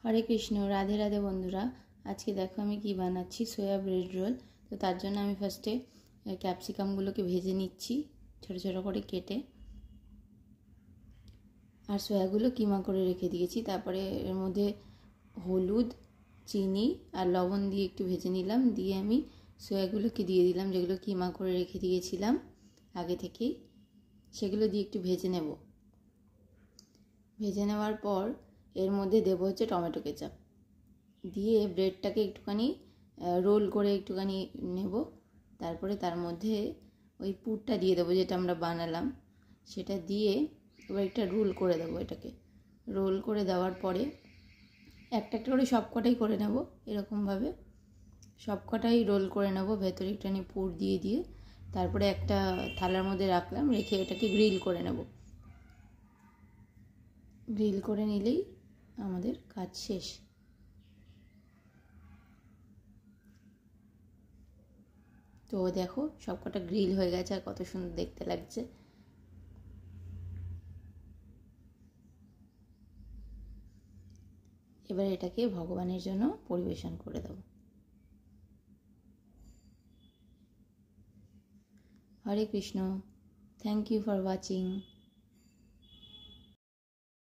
হরে কৃষ্ণ, রাধে রাধে বন্ধুরা। আজকে দেখো আমি কি বানাচ্ছি, সোয়া ব্রেড রোল। তো তার জন্য আমি ফার্স্টে ক্যাপসিকামগুলোকে ভেজে নিচ্ছি ছোটো ছোটো করে কেটে, আর সোয়াগুলো কিমা করে রেখে দিয়েছি। তারপরে এর মধ্যে হলুদ, চিনি আর লবণ দিয়ে একটু ভেজে নিলাম, দিয়ে আমি সোয়াগুলোকে দিয়ে দিলাম যেগুলো কিমা করে রেখে দিয়েছিলাম আগে থেকেই। সেগুলো দিয়ে একটু ভেজে নেব। ভেজে নেওয়ার পর এর মধ্যে দেবো হচ্ছে টমেটো কেচাপ, দিয়ে ব্রেডটাকে একটুখানি রোল করে একটুখানি নেব। তারপরে তার মধ্যে ওই পুরটা দিয়ে দেবো যেটা আমরা বানালাম, সেটা দিয়ে এবার একটা রোল করে দেবো। এটাকে রোল করে দেওয়ার পরে একটা একটা করে সবকটাই করে নেব, এরকমভাবে সবকটাই রোল করে নেব ভেতরে একটুখানি পুর দিয়ে দিয়ে। তারপরে একটা থালার মধ্যে রাখলাম, রেখে এটাকে গ্রিল করে নেব। গ্রিল করে নিলেই আমাদের কাজ শেষ। তো দেখো সবকটা গ্রিল হয়ে গেছে আর কত সুন্দর দেখতে লাগছে। এবার এটাকে ভগবানের জন্য পরিবেশন করে দেব। Hare Krishna. Thank you for watching.